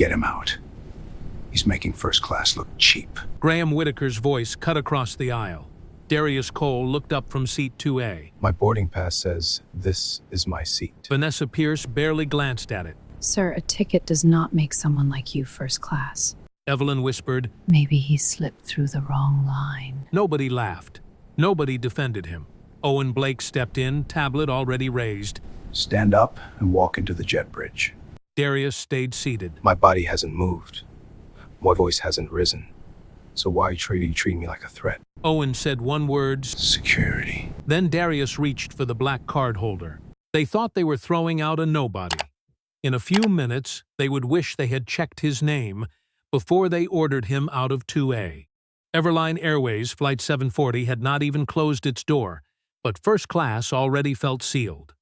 Get him out. He's making first class look cheap. Graham Whitaker's voice cut across the aisle. Darius Cole looked up from seat 2A. My boarding pass says this is my seat. Vanessa Pierce barely glanced at it. Sir, a ticket does not make someone like you first class. Evelyn whispered. Maybe he slipped through the wrong line. Nobody laughed. Nobody defended him. Owen Blake stepped in, tablet already raised. Stand up and walk into the jet bridge. Darius stayed seated. My body hasn't moved. My voice hasn't risen. So why are you treating me like a threat? Owen said one word. Security. Then Darius reached for the black card holder. They thought they were throwing out a nobody. In a few minutes, they would wish they had checked his name before they ordered him out of 2A. Everline Airways Flight 740 had not even closed its door, but first class already felt sealed.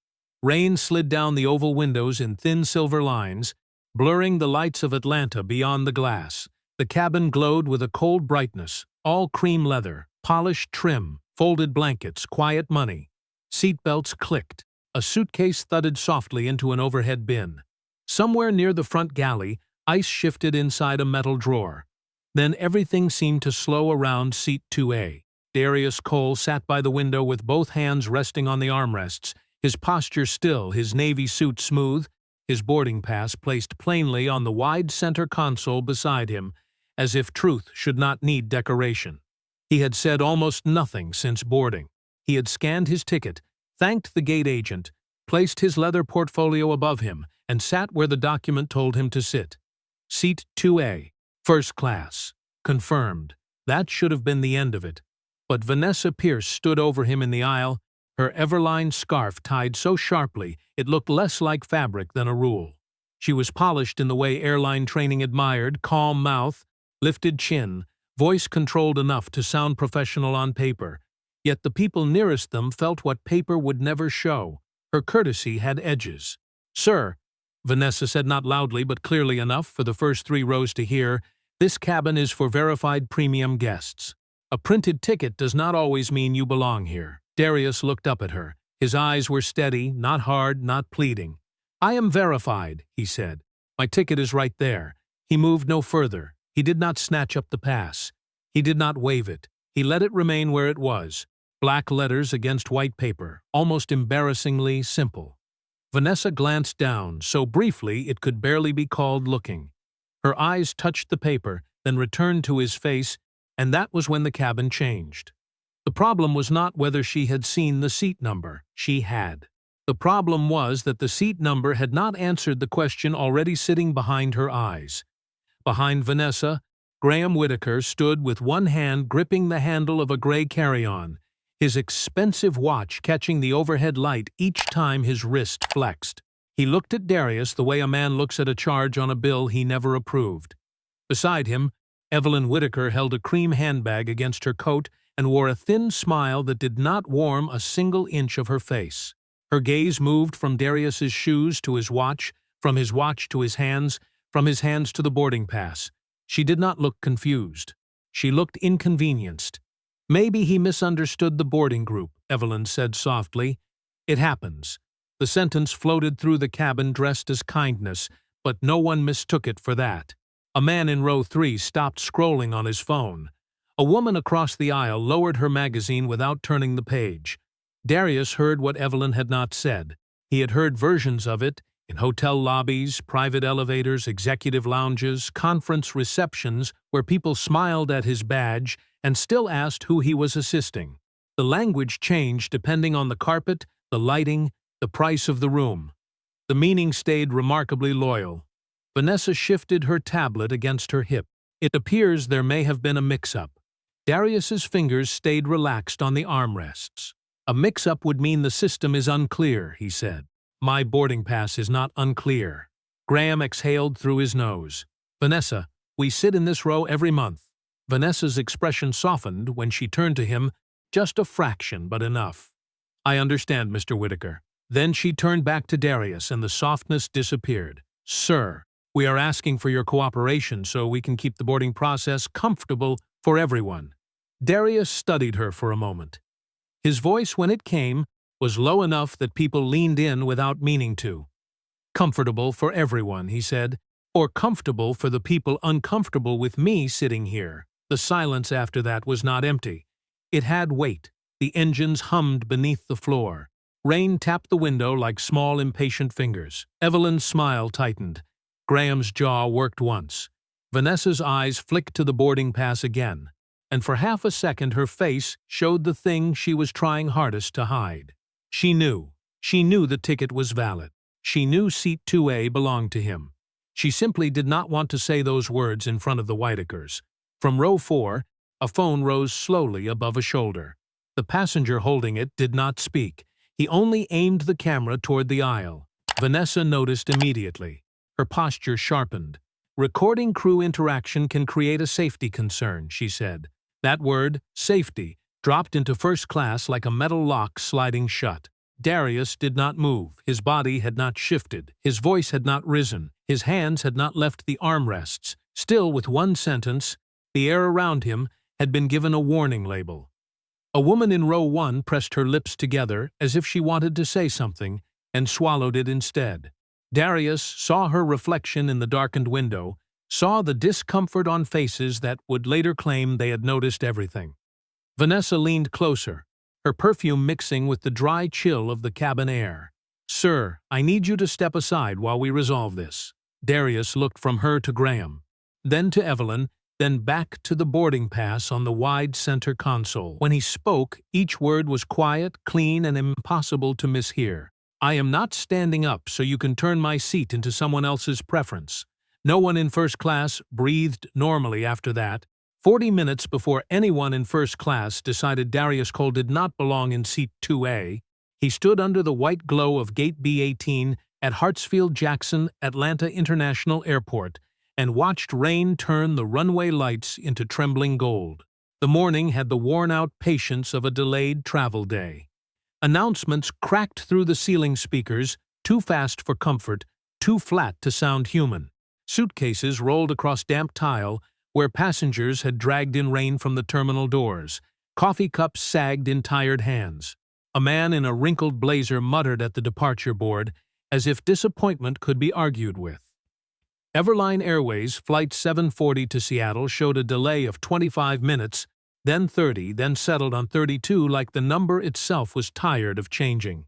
Rain slid down the oval windows in thin silver lines, blurring the lights of Atlanta beyond the glass. The cabin glowed with a cold brightness, all cream leather, polished trim, folded blankets, quiet money. Seatbelts clicked. A suitcase thudded softly into an overhead bin. Somewhere near the front galley, ice shifted inside a metal drawer. Then everything seemed to slow around seat 2A. Darius Cole sat by the window with both hands resting on the armrests, his posture still, his navy suit smooth, his boarding pass placed plainly on the wide center console beside him, as if truth should not need decoration. He had said almost nothing since boarding. He had scanned his ticket, thanked the gate agent, placed his leather portfolio above him, and sat where the document told him to sit. Seat 2A, first class. Confirmed. That should have been the end of it. But Vanessa Pierce stood over him in the aisle, her Everline scarf tied so sharply it looked less like fabric than a rule. She was polished in the way airline training admired, calm mouth, lifted chin, voice controlled enough to sound professional on paper. Yet the people nearest them felt what paper would never show. Her courtesy had edges. "Sir," Vanessa said not loudly but clearly enough for the first 3 rows to hear, "this cabin is for verified premium guests. A printed ticket does not always mean you belong here." Darius looked up at her. His eyes were steady, not hard, not pleading. "I am verified," he said. "My ticket is right there." He moved no further. He did not snatch up the pass. He did not wave it. He let it remain where it was. Black letters against white paper, almost embarrassingly simple. Vanessa glanced down, so briefly it could barely be called looking. Her eyes touched the paper, then returned to his face, and that was when the cabin changed. The problem was not whether she had seen the seat number. She had. The problem was that the seat number had not answered the question already sitting behind her eyes. Behind Vanessa, Graham Whitaker stood with one hand gripping the handle of a gray carry-on, his expensive watch catching the overhead light each time his wrist flexed. He looked at Darius the way a man looks at a charge on a bill he never approved. Beside him, Evelyn Whitaker held a cream handbag against her coat and wore a thin smile that did not warm a single inch of her face. Her gaze moved from Darius's shoes to his watch, from his watch to his hands, from his hands to the boarding pass. She did not look confused. She looked inconvenienced. "Maybe he misunderstood the boarding group," Evelyn said softly. "It happens." The sentence floated through the cabin dressed as kindness, but no one mistook it for that. A man in row 3 stopped scrolling on his phone. A woman across the aisle lowered her magazine without turning the page. Darius heard what Evelyn had not said. He had heard versions of it in hotel lobbies, private elevators, executive lounges, conference receptions where people smiled at his badge and still asked who he was assisting. The language changed depending on the carpet, the lighting, the price of the room. The meaning stayed remarkably loyal. Vanessa shifted her tablet against her hip. "It appears there may have been a mix-up." Darius's fingers stayed relaxed on the armrests. "A mix-up would mean the system is unclear," he said. "My boarding pass is not unclear." Graham exhaled through his nose. "Vanessa, we sit in this row every month." Vanessa's expression softened when she turned to him, just a fraction, but enough. "I understand, Mr. Whitaker." Then she turned back to Darius and the softness disappeared. "Sir, we are asking for your cooperation so we can keep the boarding process comfortable for everyone." Darius studied her for a moment. His voice, when it came, was low enough that people leaned in without meaning to. "Comfortable for everyone," he said. or comfortable for the people uncomfortable with me sitting here. The silence after that was not empty. It had weight. The engines hummed beneath the floor. Rain tapped the window like small, impatient fingers. Evelyn's smile tightened. Graham's jaw worked once. Vanessa's eyes flicked to the boarding pass again, and for half a second her face showed the thing she was trying hardest to hide. She knew. She knew the ticket was valid. She knew seat 2A belonged to him. She simply did not want to say those words in front of the Whitakers. From row 4, a phone rose slowly above a shoulder. The passenger holding it did not speak. He only aimed the camera toward the aisle. Vanessa noticed immediately. Her posture sharpened. "Recording crew interaction can create a safety concern," she said. That word, safety, dropped into first class like a metal lock sliding shut. Darius did not move. His body had not shifted. His voice had not risen. His hands had not left the armrests. Still, with one sentence, the air around him had been given a warning label. A woman in row 1 pressed her lips together as if she wanted to say something, and swallowed it instead. Darius saw her reflection in the darkened window, saw the discomfort on faces that would later claim they had noticed everything. Vanessa leaned closer, her perfume mixing with the dry chill of the cabin air. "Sir, I need you to step aside while we resolve this." Darius looked from her to Graham, then to Evelyn, then back to the boarding pass on the wide center console. When he spoke, each word was quiet, clean, and impossible to mishear. "I am not standing up so you can turn my seat into someone else's preference." No one in first class breathed normally after that. 40 minutes before anyone in first class decided Darius Cole did not belong in seat 2A, he stood under the white glow of Gate B-18 at Hartsfield-Jackson Atlanta International Airport and watched rain turn the runway lights into trembling gold. The morning had the worn-out patience of a delayed travel day. Announcements cracked through the ceiling speakers, too fast for comfort, too flat to sound human. Suitcases rolled across damp tile where passengers had dragged in rain from the terminal doors. Coffee cups sagged in tired hands. A man in a wrinkled blazer muttered at the departure board, as if disappointment could be argued with. Everline Airways Flight 740 to Seattle showed a delay of 25 minutes, then 30, then settled on 32 like the number itself was tired of changing.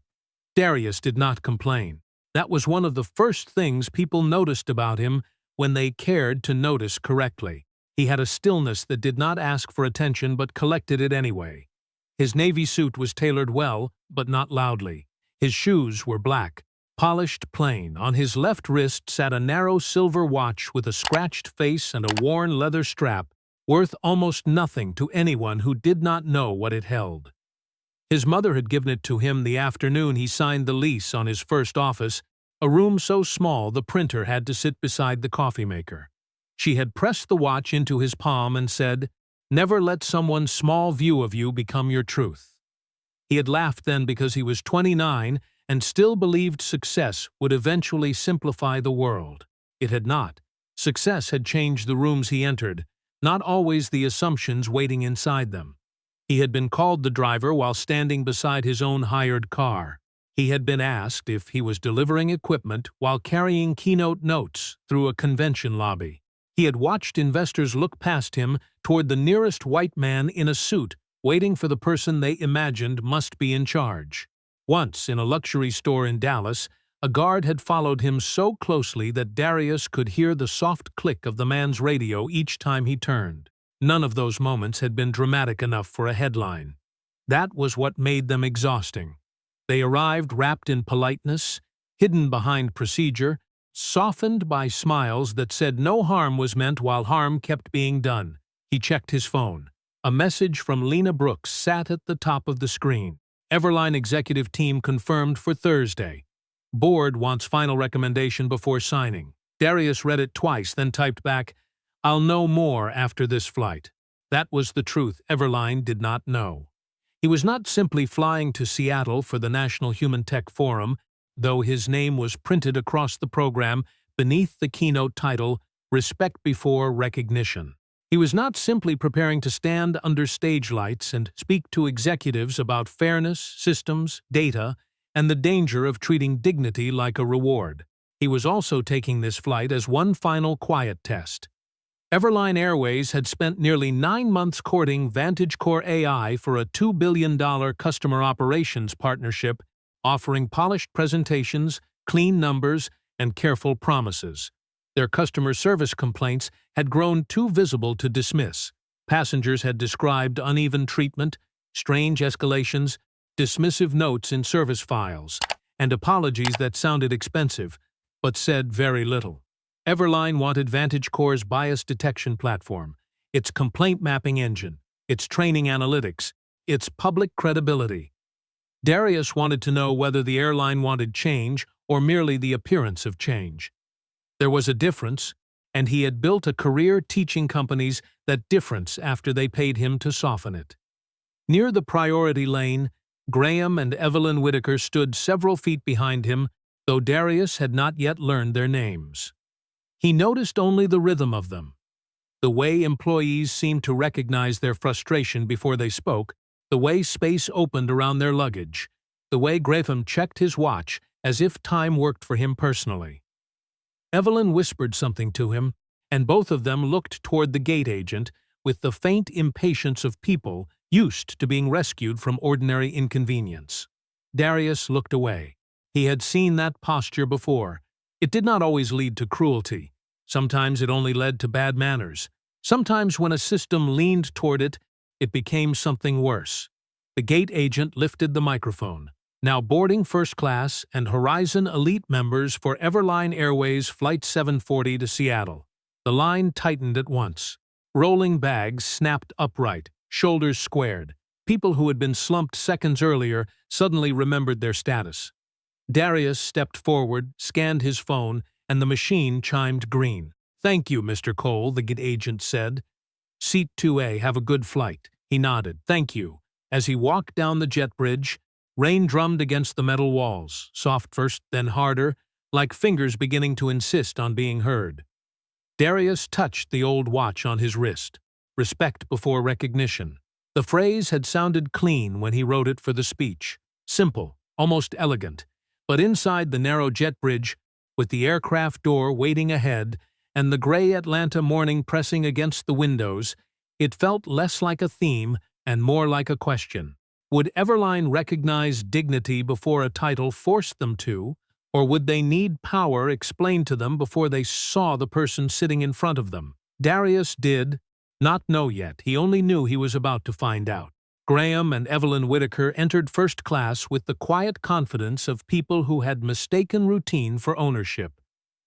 Darius did not complain. That was one of the first things people noticed about him when they cared to notice correctly. He had a stillness that did not ask for attention but collected it anyway. His navy suit was tailored well, but not loudly. His shoes were black, polished plain. On his left wrist sat a narrow silver watch with a scratched face and a worn leather strap, worth almost nothing to anyone who did not know what it held. His mother had given it to him the afternoon he signed the lease on his first office, a room so small the printer had to sit beside the coffee maker. She had pressed the watch into his palm and said, "Never let someone's small view of you become your truth." He had laughed then because he was 29 and still believed success would eventually simplify the world. It had not. Success had changed the rooms he entered, not always the assumptions waiting inside them. He had been called the driver while standing beside his own hired car. He had been asked if he was delivering equipment while carrying keynote notes through a convention lobby. He had watched investors look past him toward the nearest white man in a suit, waiting for the person they imagined must be in charge. Once, in a luxury store in Dallas, a guard had followed him so closely that Darius could hear the soft click of the man's radio each time he turned. None of those moments had been dramatic enough for a headline. That was what made them exhausting. They arrived wrapped in politeness, hidden behind procedure, softened by smiles that said no harm was meant while harm kept being done. He checked his phone. A message from Lena Brooks sat at the top of the screen. Everline executive team confirmed for Thursday. Board wants final recommendation before signing. Darius read it twice, then typed back, "I'll know more after this flight." That was the truth Everline did not know. He was not simply flying to Seattle for the National Human Tech Forum, though his name was printed across the program beneath the keynote title, "Respect Before Recognition." He was not simply preparing to stand under stage lights and speak to executives about fairness, systems, data, and the danger of treating dignity like a reward. He was also taking this flight as one final quiet test. Everline Airways had spent nearly 9 months courting VantageCore AI for a $2 billion customer operations partnership, offering polished presentations, clean numbers, and careful promises. Their customer service complaints had grown too visible to dismiss. Passengers had described uneven treatment, strange escalations, dismissive notes in service files, and apologies that sounded expensive, but said very little. Everline wanted VantageCore's bias detection platform, its complaint mapping engine, its training analytics, its public credibility. Darius wanted to know whether the airline wanted change or merely the appearance of change. There was a difference, and he had built a career teaching companies that difference after they paid him to soften it. Near the priority lane, Graham and Evelyn Whitaker stood several feet behind him, though Darius had not yet learned their names. He noticed only the rhythm of them. The way employees seemed to recognize their frustration before they spoke, the way space opened around their luggage, the way Graham checked his watch as if time worked for him personally. Evelyn whispered something to him, and both of them looked toward the gate agent with the faint impatience of people used to being rescued from ordinary inconvenience. Darius looked away. He had seen that posture before. It did not always lead to cruelty. Sometimes it only led to bad manners. Sometimes when a system leaned toward it, it became something worse. The gate agent lifted the microphone. Now boarding first class and Horizon Elite members for Everline Airways Flight 740 to Seattle. The line tightened at once. Rolling bags snapped upright, shoulders squared. People who had been slumped seconds earlier suddenly remembered their status. Darius stepped forward, scanned his phone, and the machine chimed green. "Thank you, Mr. Cole," the gate agent said. "Seat 2A, have a good flight." He nodded. "Thank you." As he walked down the jet bridge, rain drummed against the metal walls, soft first, then harder, like fingers beginning to insist on being heard. Darius touched the old watch on his wrist. Respect before recognition. The phrase had sounded clean when he wrote it for the speech. Simple, almost elegant. But inside the narrow jet bridge, with the aircraft door waiting ahead and the gray Atlanta morning pressing against the windows, it felt less like a theme and more like a question. Would Everline recognize dignity before a title forced them to, or would they need power explained to them before they saw the person sitting in front of them? Darius did not know yet. He only knew he was about to find out. Graham and Evelyn Whitaker entered first class with the quiet confidence of people who had mistaken routine for ownership.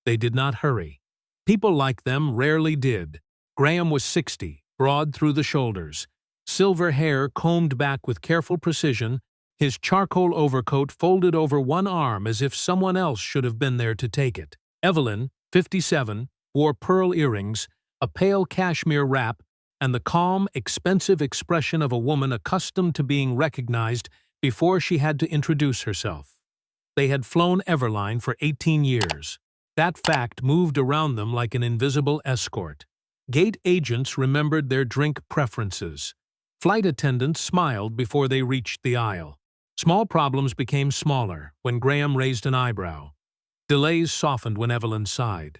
They did not hurry. People like them rarely did. Graham was 60, broad through the shoulders, silver hair combed back with careful precision, his charcoal overcoat folded over one arm as if someone else should have been there to take it. Evelyn, 57, wore pearl earrings, a pale cashmere wrap, and the calm, expensive expression of a woman accustomed to being recognized before she had to introduce herself. They had flown Everline for 18 years. That fact moved around them like an invisible escort. Gate agents remembered their drink preferences. Flight attendants smiled before they reached the aisle. Small problems became smaller when Graham raised an eyebrow. Delays softened when Evelyn sighed.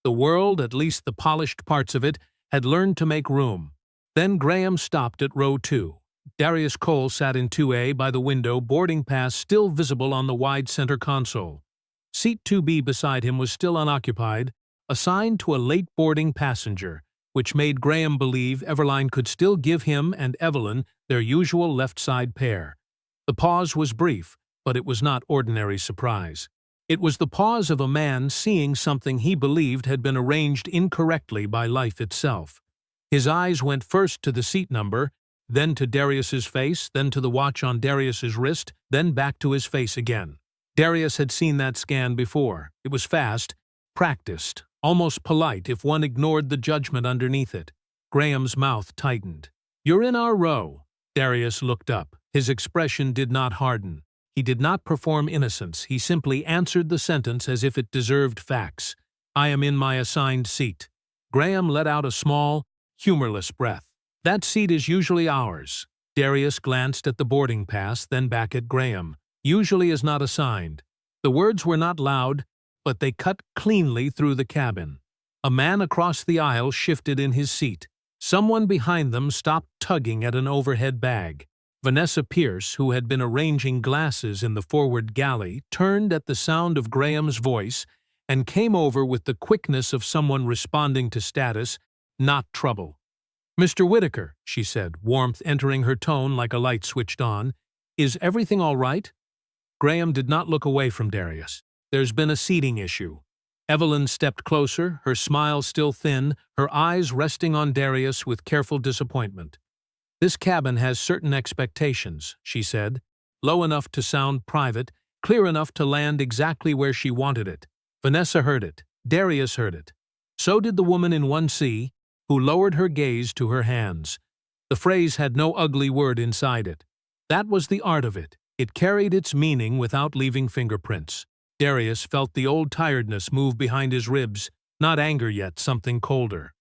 The world, at least the polished parts of it, had learned to make room. Then Graham stopped at row 2. Darius Cole sat in 2A by the window, boarding pass still visible on the wide center console. Seat 2B beside him was still unoccupied, assigned to a late boarding passenger, which made Graham believe Everline could still give him and Evelyn their usual left-side pair. The pause was brief, but it was not ordinary surprise. It was the pause of a man seeing something he believed had been arranged incorrectly by life itself. His eyes went first to the seat number, then to Darius's face, then to the watch on Darius's wrist, then back to his face again. Darius had seen that scan before. It was fast, practiced, almost polite if one ignored the judgment underneath it. Graham's mouth tightened. "You're in our row." Darius looked up. His expression did not harden. He did not perform innocence. He simply answered the sentence as if it deserved facts. "I am in my assigned seat." Graham let out a small, humorless breath. "That seat is usually ours." Darius glanced at the boarding pass, then back at Graham. "Usually is not assigned." The words were not loud, but they cut cleanly through the cabin. A man across the aisle shifted in his seat. Someone behind them stopped tugging at an overhead bag. Vanessa Pierce, who had been arranging glasses in the forward galley, turned at the sound of Graham's voice and came over with the quickness of someone responding to status, not trouble. "Mr. Whitaker," she said, warmth entering her tone like a light switched on, "is everything all right?" Graham did not look away from Darius. "There's been a seating issue." Evelyn stepped closer, her smile still thin, her eyes resting on Darius with careful disappointment. "This cabin has certain expectations," she said, low enough to sound private, clear enough to land exactly where she wanted it. Vanessa heard it. Darius heard it. So did the woman in 1C, who lowered her gaze to her hands. The phrase had no ugly word inside it. That was the art of it. It carried its meaning without leaving fingerprints. Darius felt the old tiredness move behind his ribs, not anger yet, something colder.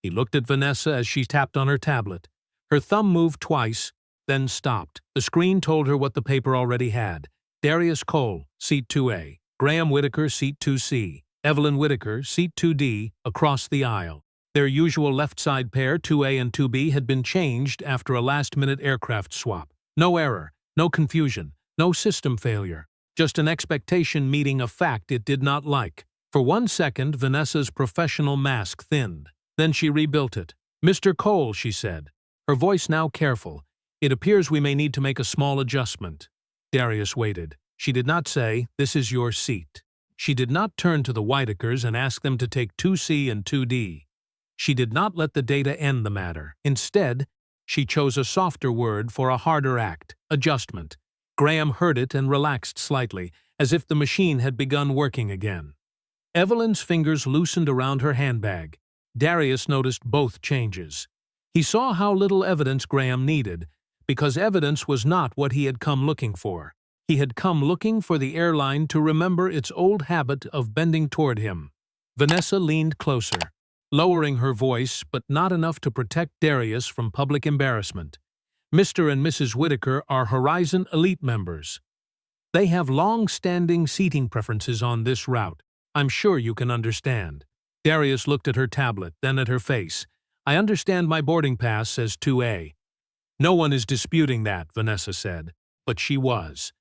He looked at Vanessa as she tapped on her tablet. Her thumb moved twice, then stopped. The screen told her what the paper already had. Darius Cole, seat 2A. Graham Whitaker, seat 2C. Evelyn Whitaker, seat 2D, across the aisle. Their usual left-side pair, 2A and 2B, had been changed after a last-minute aircraft swap. No error, no confusion, no system failure. Just an expectation meeting a fact it did not like. For 1 second, Vanessa's professional mask thinned. Then she rebuilt it. "Mr. Cole," she said, her voice now careful, "it appears we may need to make a small adjustment." Darius waited. She did not say, "This is your seat." She did not turn to the Whitakers and ask them to take 2C and 2D. She did not let the data end the matter. Instead, she chose a softer word for a harder act: adjustment. Graham heard it and relaxed slightly, as if the machine had begun working again. Evelyn's fingers loosened around her handbag. Darius noticed both changes. He saw how little evidence Graham needed, because evidence was not what he had come looking for. He had come looking for the airline to remember its old habit of bending toward him. Vanessa leaned closer, lowering her voice, but not enough to protect Darius from public embarrassment. "Mr. and Mrs. Whitaker are Horizon Elite members. They have long-standing seating preferences on this route. I'm sure you can understand." Darius looked at her tablet, then at her face. "I understand my boarding pass says 2A. "No one is disputing that," Vanessa said. But she was.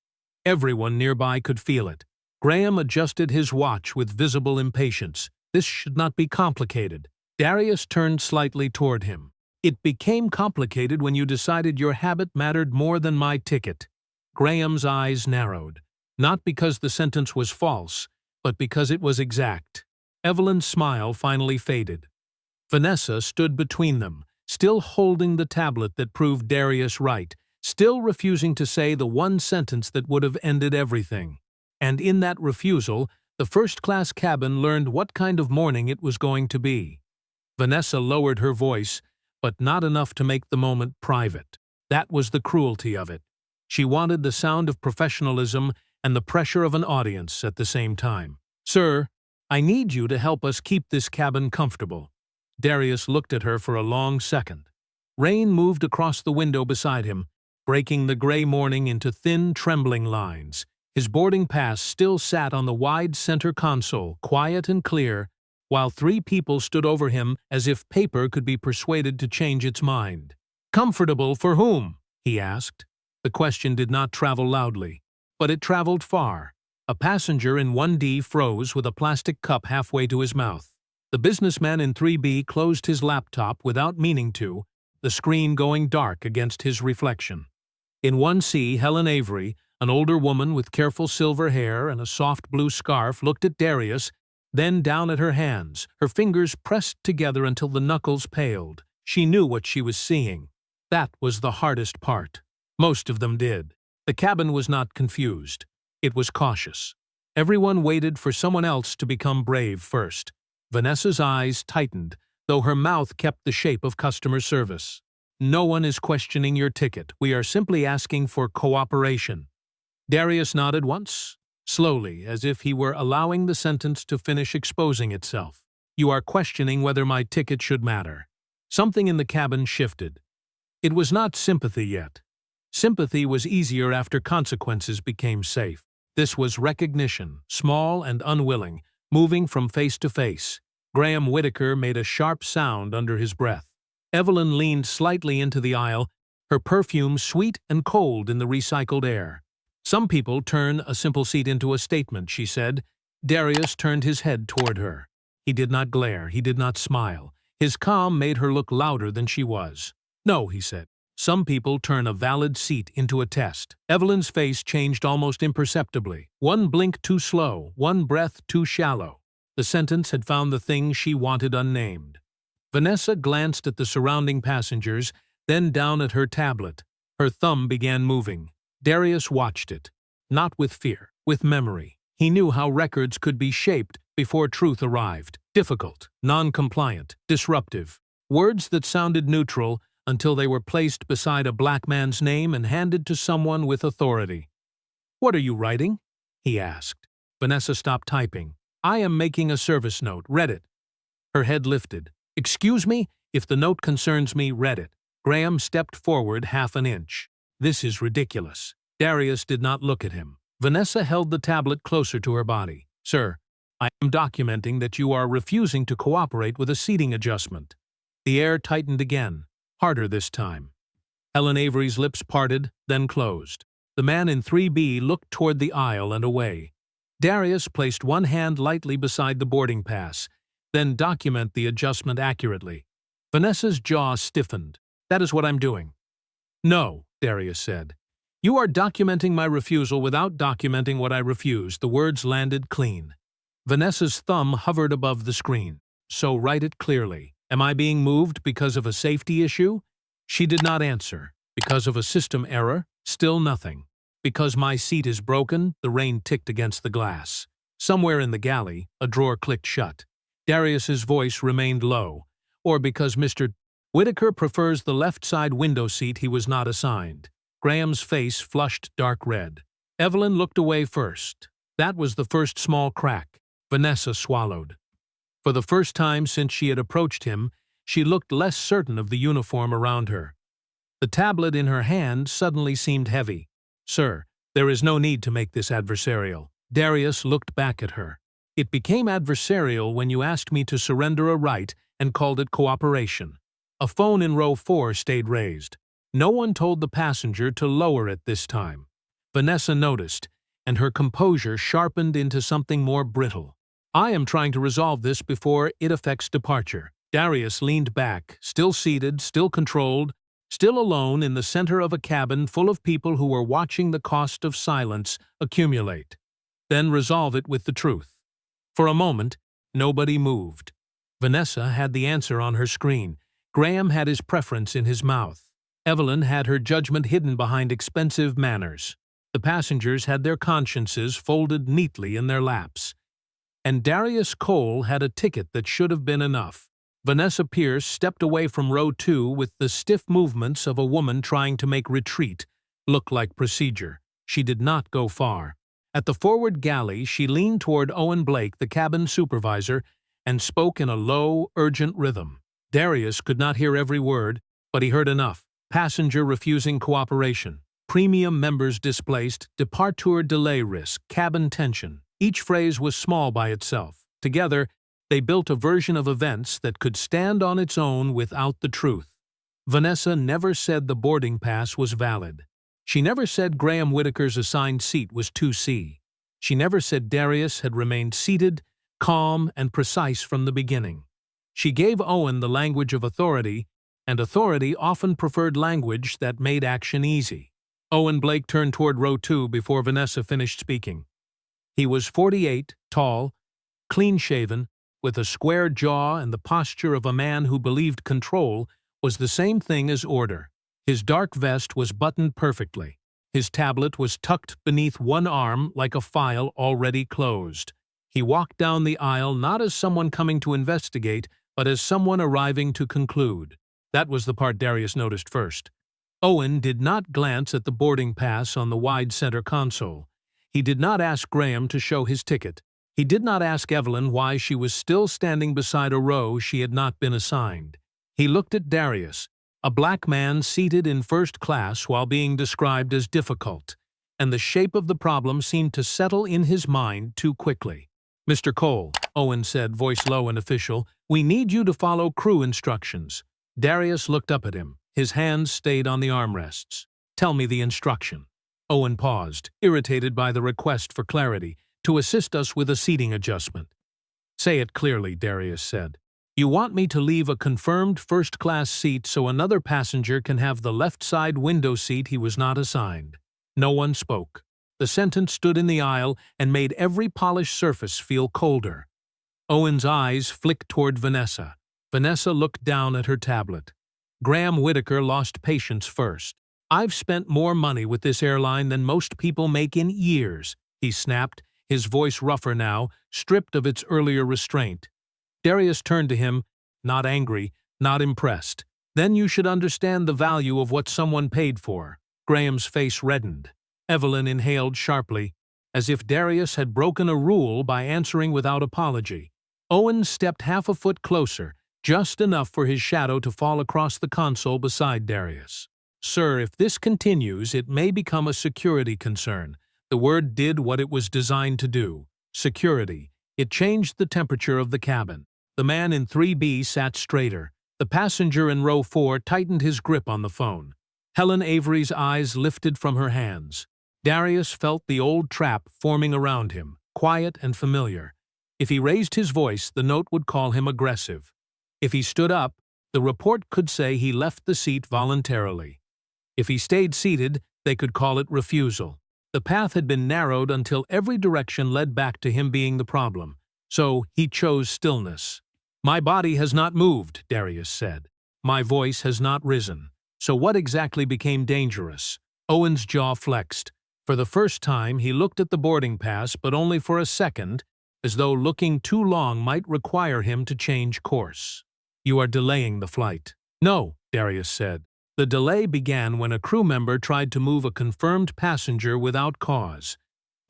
Everyone nearby could feel it. Graham adjusted his watch with visible impatience. This should not be complicated. Darius turned slightly toward him. "It became complicated when you decided your habit mattered more than my ticket." Graham's eyes narrowed, not because the sentence was false, but because it was exact. Evelyn's smile finally faded. Vanessa stood between them, still holding the tablet that proved Darius right, still refusing to say the one sentence that would have ended everything. And in that refusal, the first-class cabin learned what kind of morning it was going to be. Vanessa lowered her voice, but not enough to make the moment private. That was the cruelty of it. She wanted the sound of professionalism and the pressure of an audience at the same time. "Sir, I need you to help us keep this cabin comfortable." Darius looked at her for a long second. Rain moved across the window beside him, breaking the gray morning into thin, trembling lines. His boarding pass still sat on the wide center console, quiet and clear, while 3 people stood over him as if paper could be persuaded to change its mind. "Comfortable for whom?" he asked. The question did not travel loudly, but it traveled far. A passenger in 1D froze with a plastic cup halfway to his mouth. The businessman in 3B closed his laptop without meaning to, the screen going dark against his reflection. In 1C, Helen Avery, an older woman with careful silver hair and a soft blue scarf, looked at Darius, then down at her hands, her fingers pressed together until the knuckles paled. She knew what she was seeing. That was the hardest part. Most of them did. The cabin was not confused. It was cautious. Everyone waited for someone else to become brave first. Vanessa's eyes tightened, though her mouth kept the shape of customer service. "No one is questioning your ticket. We are simply asking for cooperation." Darius nodded once, slowly, as if he were allowing the sentence to finish exposing itself. "You are questioning whether my ticket should matter." Something in the cabin shifted. It was not sympathy yet. Sympathy was easier after consequences became safe. This was recognition, small and unwilling, moving from face to face. Graham Whitaker made a sharp sound under his breath. Evelyn leaned slightly into the aisle, her perfume sweet and cold in the recycled air. Some people turn a simple seat into a statement, she said. Darius turned his head toward her. He did not glare, he did not smile. His calm made her look louder than she was. No, he said. Some people turn a valid seat into a test. Evelyn's face changed almost imperceptibly. One blink too slow, one breath too shallow. The sentence had found the thing she wanted unnamed. Vanessa glanced at the surrounding passengers, then down at her tablet. Her thumb began moving. Darius watched it. Not with fear, with memory. He knew how records could be shaped before truth arrived. Difficult, non-compliant, disruptive. Words that sounded neutral until they were placed beside a black man's name and handed to someone with authority. "What are you writing?" he asked. Vanessa stopped typing. "I am making a service note. Read it." Her head lifted. "Excuse me? If the note concerns me, read it." Graham stepped forward half an inch. "This is ridiculous." Darius did not look at him. Vanessa held the tablet closer to her body. "Sir, I am documenting that you are refusing to cooperate with a seating adjustment." The air tightened again, harder this time. Helen Avery's lips parted, then closed. The man in 3B looked toward the aisle and away. Darius placed one hand lightly beside the boarding pass, then document the adjustment accurately. Vanessa's jaw stiffened. "That is what I'm doing." "No," Darius said. "You are documenting my refusal without documenting what I refuse." The words landed clean. Vanessa's thumb hovered above the screen. "So write it clearly. Am I being moved because of a safety issue?" She did not answer. "Because of a system error?" Still nothing. "Because my seat is broken?" The rain ticked against the glass. Somewhere in the galley, a drawer clicked shut. Darius's voice remained low. "Or because Mr. Whitaker prefers the left side window seat he was not assigned." Graham's face flushed dark red. Evelyn looked away first. That was the first small crack. Vanessa swallowed. For the first time since she had approached him, she looked less certain of the uniform around her. The tablet in her hand suddenly seemed heavy. "Sir, there is no need to make this adversarial." Darius looked back at her. "It became adversarial when you asked me to surrender a right and called it cooperation." A phone in row 4 stayed raised. No one told the passenger to lower it this time. Vanessa noticed, and her composure sharpened into something more brittle. "I am trying to resolve this before it affects departure." Darius leaned back, still seated, still controlled, still alone in the center of a cabin full of people who were watching the cost of silence accumulate. "Then resolve it with the truth." For a moment, nobody moved. Vanessa had the answer on her screen. Graham had his preference in his mouth. Evelyn had her judgment hidden behind expensive manners. The passengers had their consciences folded neatly in their laps. And Darius Cole had a ticket that should have been enough. Vanessa Pierce stepped away from row 2 with the stiff movements of a woman trying to make retreat look like procedure. She did not go far. At the forward galley, she leaned toward Owen Blake, the cabin supervisor, and spoke in a low, urgent rhythm. Darius could not hear every word, but he heard enough. Passenger refusing cooperation. Premium members displaced. Departure delay risk. Cabin tension. Each phrase was small by itself. Together, they built a version of events that could stand on its own without the truth. Vanessa never said the boarding pass was valid. She never said Graham Whitaker's assigned seat was 2C. She never said Darius had remained seated, calm, and precise from the beginning. She gave Owen the language of authority, and authority often preferred language that made action easy. Owen Blake turned toward row 2 before Vanessa finished speaking. He was 48, tall, clean-shaven, with a square jaw and the posture of a man who believed control was the same thing as order. His dark vest was buttoned perfectly. His tablet was tucked beneath one arm like a file already closed. He walked down the aisle not as someone coming to investigate, but as someone arriving to conclude. That was the part Darius noticed first. Owen did not glance at the boarding pass on the wide center console. He did not ask Graham to show his ticket. He did not ask Evelyn why she was still standing beside a row she had not been assigned. He looked at Darius, a black man seated in first class while being described as difficult. and the shape of the problem seemed to settle in his mind too quickly. "Mr. Cole," Owen said, voice low and official, "we need you to follow crew instructions." Darius looked up at him. His hands stayed on the armrests. "Tell me the instruction." Owen paused, irritated by the request for clarity, "to assist us with a seating adjustment." "Say it clearly," Darius said. "You want me to leave a confirmed first-class seat so another passenger can have the left side window seat he was not assigned." No one spoke. The sentence stood in the aisle and made every polished surface feel colder. Owen's eyes flicked toward Vanessa. Vanessa looked down at her tablet. Graham Whitaker lost patience first. "I've spent more money with this airline than most people make in years," he snapped, his voice rougher now, stripped of its earlier restraint. Darius turned to him, not angry, not impressed. "Then you should understand the value of what someone paid for." Graham's face reddened. Evelyn inhaled sharply, as if Darius had broken a rule by answering without apology. Owen stepped half a foot closer, just enough for his shadow to fall across the console beside Darius. "Sir, if this continues, it may become a security concern." The word did what it was designed to do. Security. It changed the temperature of the cabin. The man in 3B sat straighter. The passenger in row 4 tightened his grip on the phone. Helen Avery's eyes lifted from her hands. Darius felt the old trap forming around him, quiet and familiar. If he raised his voice, the note would call him aggressive. If he stood up, the report could say he left the seat voluntarily. If he stayed seated, they could call it refusal. The path had been narrowed until every direction led back to him being the problem. So he chose stillness. "My body has not moved," Darius said. "My voice has not risen. So what exactly became dangerous?" Owen's jaw flexed. For the first time, he looked at the boarding pass, but only for a second, as though looking too long might require him to change course. "You are delaying the flight." "No," Darius said. The delay began when a crew member tried to move a confirmed passenger without cause.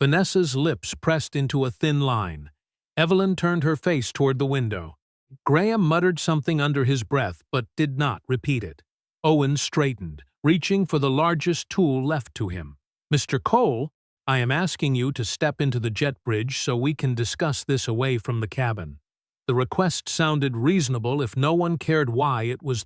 Vanessa's lips pressed into a thin line. Evelyn turned her face toward the window. Graham muttered something under his breath, but did not repeat it. Owen straightened, reaching for the largest tool left to him. "Mr. Cole, I am asking you to step into the jet bridge so we can discuss this away from the cabin." The request sounded reasonable if no one cared why it was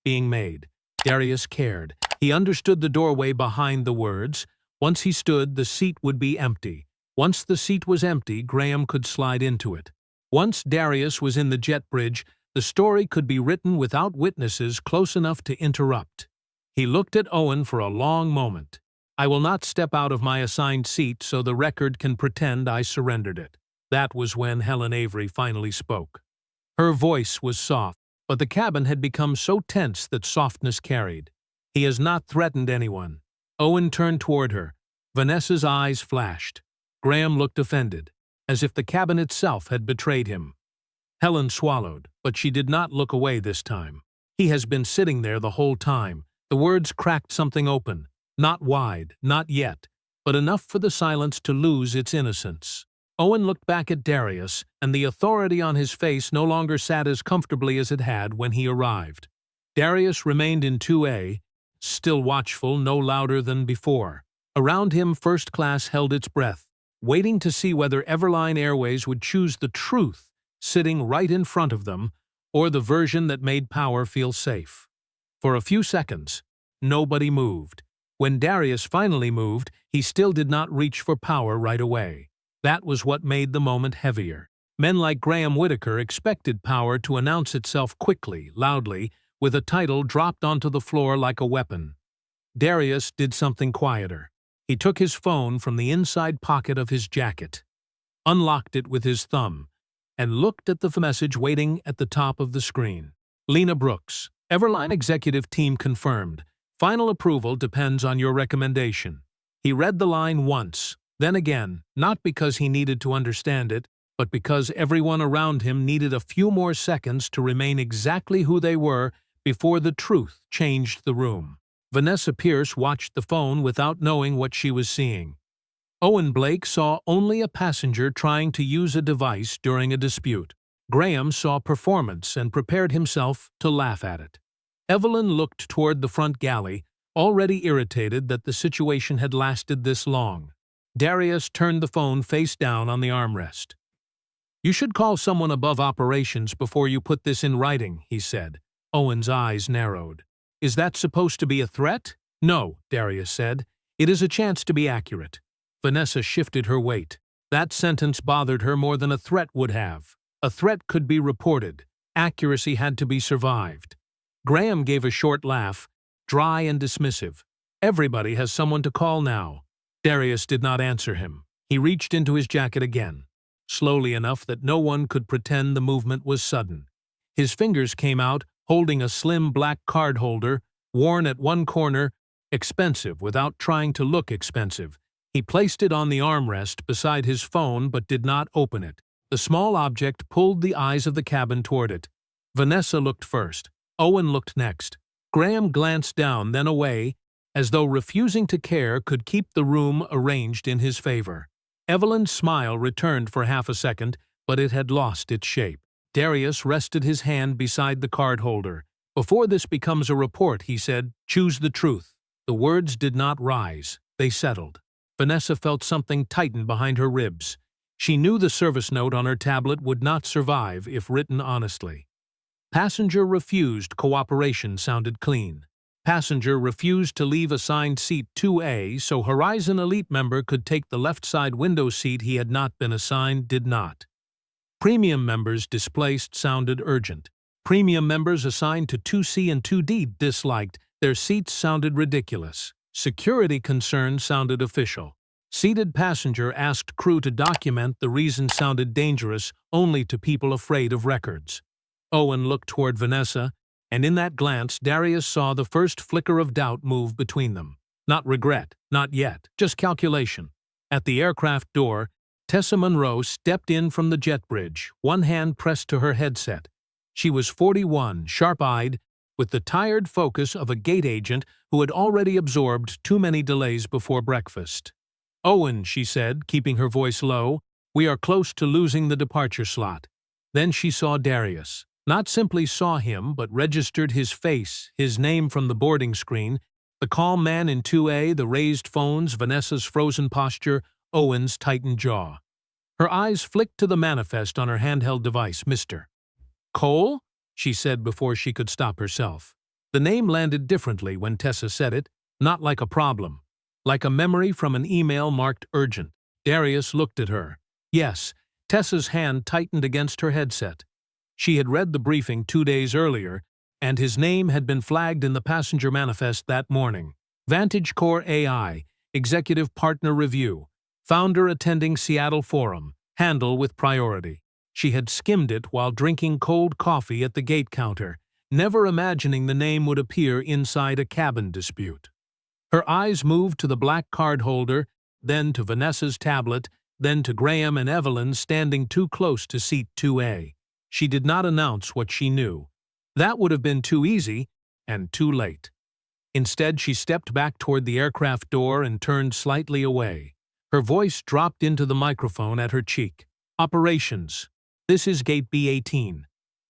being made. Darius cared. He understood the doorway behind the words. Once he stood, the seat would be empty. Once the seat was empty, Graham could slide into it. Once Darius was in the jet bridge, the story could be written without witnesses close enough to interrupt. He looked at Owen for a long moment. "I will not step out of my assigned seat so the record can pretend I surrendered it." That was when Helen Avery finally spoke. Her voice was soft, but the cabin had become so tense that softness carried. "He has not threatened anyone." Owen turned toward her. Vanessa's eyes flashed. Graham looked offended, as if the cabin itself had betrayed him. Helen swallowed, but she did not look away this time. "He has been sitting there the whole time." The words cracked something open. Not wide, not yet, but enough for the silence to lose its innocence. Owen looked back at Darius, and the authority on his face no longer sat as comfortably as it had when he arrived. Darius remained in 2A, still watchful, no louder than before. Around him, first class held its breath, waiting to see whether Everline Airways would choose the truth sitting right in front of them, or the version that made power feel safe. For a few seconds, nobody moved. When Darius finally moved, he still did not reach for power right away. That was what made the moment heavier. Men like Graham Whitaker expected power to announce itself quickly, loudly, with a title dropped onto the floor like a weapon. Darius did something quieter. He took his phone from the inside pocket of his jacket, unlocked it with his thumb, and looked at the message waiting at the top of the screen. "Lena Brooks, Everline Executive Team confirmed. Final approval depends on your recommendation." He read the line once, then again, not because he needed to understand it, but because everyone around him needed a few more seconds to remain exactly who they were before the truth changed the room. Vanessa Pierce watched the phone without knowing what she was seeing. Owen Blake saw only a passenger trying to use a device during a dispute. Graham saw performance and prepared himself to laugh at it. Evelyn looked toward the front galley, already irritated that the situation had lasted this long. Darius turned the phone face down on the armrest. "You should call someone above operations before you put this in writing," he said. Owen's eyes narrowed. "Is that supposed to be a threat?" "No," Darius said. "It is a chance to be accurate." Vanessa shifted her weight. That sentence bothered her more than a threat would have. A threat could be reported. Accuracy had to be survived. Graham gave a short laugh, dry and dismissive. "Everybody has someone to call now." Darius did not answer him. He reached into his jacket again, slowly enough that no one could pretend the movement was sudden. His fingers came out, holding a slim black card holder, worn at one corner, expensive without trying to look expensive. He placed it on the armrest beside his phone but did not open it. The small object pulled the eyes of the cabin toward it. Vanessa looked first. Owen looked next. Graham glanced down, then away, as though refusing to care could keep the room arranged in his favor. Evelyn's smile returned for half a second, but it had lost its shape. Darius rested his hand beside the card holder. "Before this becomes a report," he said, "choose the truth." The words did not rise. They settled. Vanessa felt something tighten behind her ribs. She knew the service note on her tablet would not survive if written honestly. "Passenger refused cooperation" sounded clean. Passenger refused to leave assigned seat 2A so Horizon Elite member could take the left side window seat he had not been assigned did not. Premium members displaced sounded urgent. Premium members assigned to 2C and 2D disliked. Their seats sounded ridiculous. Security concerns sounded official. Seated passenger asked crew to document the reason sounded dangerous only to people afraid of records. Owen looked toward Vanessa, and in that glance Darius saw the first flicker of doubt move between them. Not regret, not yet, just calculation. At the aircraft door, Tessa Monroe stepped in from the jet bridge, one hand pressed to her headset. She was 41, sharp-eyed, with the tired focus of a gate agent who had already absorbed too many delays before breakfast. "Owen," she said, keeping her voice low, "we are close to losing the departure slot." Then she saw Darius. Not simply saw him, but registered his face, his name from the boarding screen, the calm man in 2A, the raised phones, Vanessa's frozen posture, Owen's tightened jaw. Her eyes flicked to the manifest on her handheld device. "Mr. Cole?" she said before she could stop herself. The name landed differently when Tessa said it, not like a problem, like a memory from an email marked urgent. Darius looked at her. Yes, Tessa's hand tightened against her headset. She had read the briefing 2 days earlier, and his name had been flagged in the passenger manifest that morning. VantageCore AI, Executive Partner Review, Founder attending Seattle Forum, handle with priority. She had skimmed it while drinking cold coffee at the gate counter, never imagining the name would appear inside a cabin dispute. Her eyes moved to the black card holder, then to Vanessa's tablet, then to Graham and Evelyn standing too close to seat 2A. She did not announce what she knew. That would have been too easy and too late. Instead, she stepped back toward the aircraft door and turned slightly away. Her voice dropped into the microphone at her cheek. "Operations. This is Gate B18.